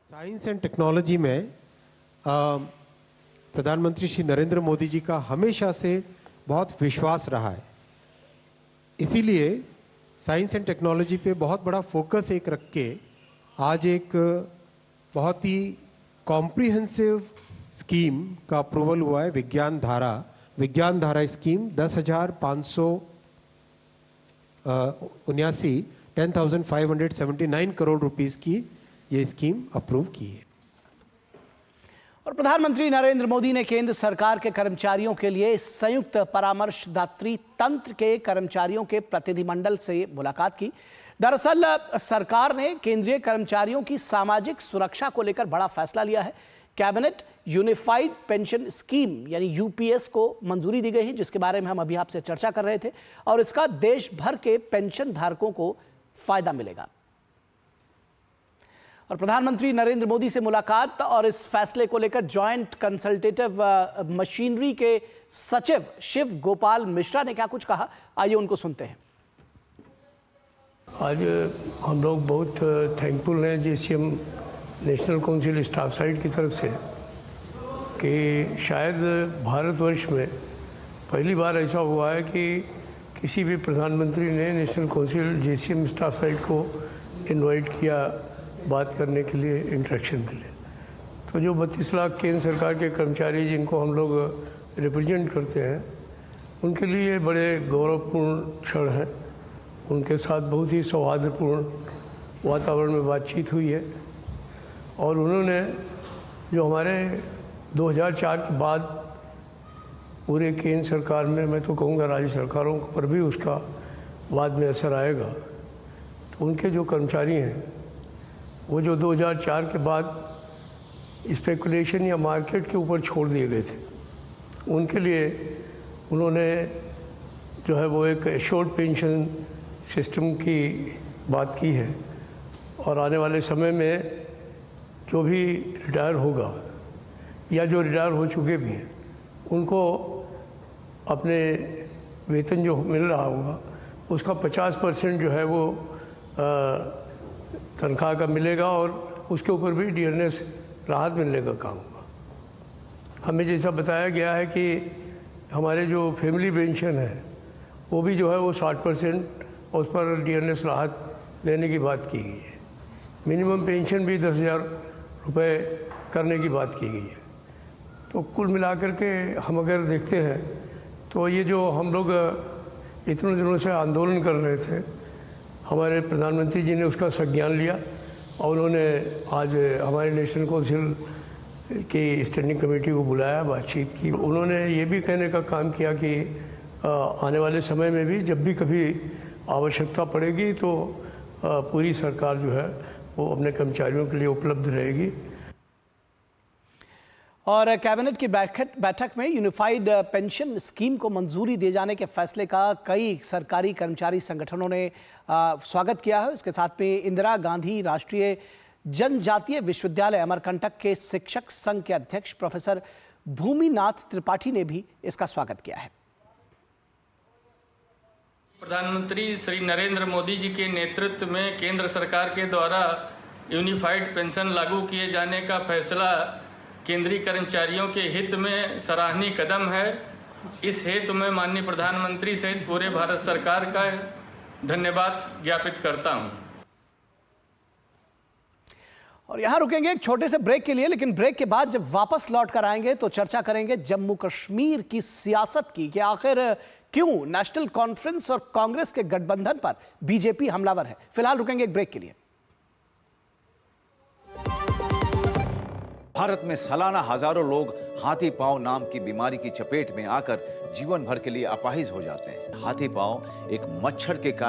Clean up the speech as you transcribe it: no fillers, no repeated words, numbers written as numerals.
Science and technology में प्रधानमंत्री श्री नरेंद्र मोदी जी का हमेशा से बहुत विश्वास रहा है। इसीलिए साइंस एंड टेक्नोलॉजी पे बहुत बड़ा फोकस एक रख के आज एक बहुत ही कॉम्प्रिहेंसिव स्कीम का अप्रूवल हुआ है। विज्ञान धारा स्कीम 10,579 करोड़ रुपीस की ये स्कीम अप्रूव की है। और प्रधानमंत्री नरेंद्र मोदी ने केंद्र सरकार के कर्मचारियों के लिए संयुक्त परामर्शदात्री तंत्र के कर्मचारियों के प्रतिनिधिमंडल से मुलाकात की। दरअसल सरकार ने केंद्रीय कर्मचारियों की सामाजिक सुरक्षा को लेकर बड़ा फैसला लिया है। कैबिनेट यूनिफाइड पेंशन स्कीम यानी यूपीएस को मंजूरी दी गई है, जिसके बारे में हम अभी आपसे चर्चा कर रहे थे, और इसका देश भर के पेंशन धारकों को फायदा मिलेगा। और प्रधानमंत्री नरेंद्र मोदी से मुलाकात और इस फैसले को लेकर जॉइंट कंसल्टेटिव मशीनरी के सचिव शिव गोपाल मिश्रा ने क्या कुछ कहा, आइए उनको सुनते हैं। आज हम लोग बहुत थैंकफुल हैं GCM national council staff side की तरफ से कि शायद भारतवर्ष में पहली बार ऐसा हुआ है कि किसी भी प्रधानमंत्री ने national council GCM staff side को इनवाइट किया बात करने के लिए, इंटरेक्शन के लिए। तो जो 32 लाख केंद्र सरकार के कर्मचारी जिनको हम लोग रिप्रेजेंट करते हैं, उनके लिए बड़े गौरवपूर्ण क्षण है। उनके साथ बहुत ही सौहार्दपूर्ण वातावरण में बातचीत हुई है और उन्होंने जो हमारे 2004 के बाद पूरे केंद्र सरकार में, मैं तो कहूँगा राज्य सरकारों पर भी उसका बाद में असर आएगा, तो उनके जो कर्मचारी हैं वो जो 2004 के बाद स्पेकुलेशन या मार्केट के ऊपर छोड़ दिए गए थे, उनके लिए उन्होंने जो है वो एक एश्योर्ड पेंशन सिस्टम की बात की है। और आने वाले समय में जो भी रिटायर होगा या जो रिटायर हो चुके भी हैं, उनको अपने वेतन जो मिल रहा होगा उसका 50% जो है वो तनख्वाह का मिलेगा और उसके ऊपर भी डीएनएस राहत मिलने का काम होगा। हमें जैसा बताया गया है कि हमारे जो फैमिली पेंशन है वो भी जो है वो 60% उस पर डीएनएस राहत देने की बात की गई है। मिनिमम पेंशन भी 10,000 रुपये करने की बात की गई है। तो कुल मिलाकर के हम अगर देखते हैं तो ये जो हम लोग इतने दिनों से आंदोलन कर रहे थे, हमारे प्रधानमंत्री जी ने उसका संज्ञान लिया और उन्होंने आज हमारे नेशनल काउंसिल की स्टैंडिंग कमेटी को बुलाया, बातचीत की। उन्होंने ये भी कहने का काम किया कि आने वाले समय में भी जब भी कभी आवश्यकता पड़ेगी तो पूरी सरकार जो है वो अपने कर्मचारियों के लिए उपलब्ध रहेगी। और कैबिनेट की बैठक में यूनिफाइड पेंशन स्कीम को मंजूरी दिए जाने के फैसले का कई सरकारी कर्मचारी संगठनों ने स्वागत किया है। इसके साथ में इंदिरा गांधी राष्ट्रीय जनजातीय विश्वविद्यालय अमरकंटक के शिक्षक संघ के अध्यक्ष प्रोफेसर भूमिनाथ त्रिपाठी ने भी इसका स्वागत किया है। प्रधानमंत्री श्री नरेंद्र मोदी जी के नेतृत्व में केंद्र सरकार के द्वारा यूनिफाइड पेंशन लागू किए जाने का फैसला केंद्रीय कर्मचारियों के हित में सराहनीय कदम है। इस हेतु मैं माननीय प्रधानमंत्री सहित पूरे भारत सरकार का धन्यवाद ज्ञापित करता हूं। और यहां रुकेंगे एक छोटे से ब्रेक के लिए, लेकिन ब्रेक के बाद जब वापस लौट कर आएंगे तो चर्चा करेंगे जम्मू कश्मीर की सियासत की कि आखिर क्यों नेशनल कॉन्फ्रेंस और कांग्रेस के गठबंधन पर बीजेपी हमलावर है। फिलहाल रुकेंगे एक ब्रेक के लिए। भारत में सालाना हजारों लोग हाथी पांव नाम की बीमारी की चपेट में आकर जीवन भर के लिए अपाहिज हो जाते हैं। हाथी पांव एक मच्छर के कारण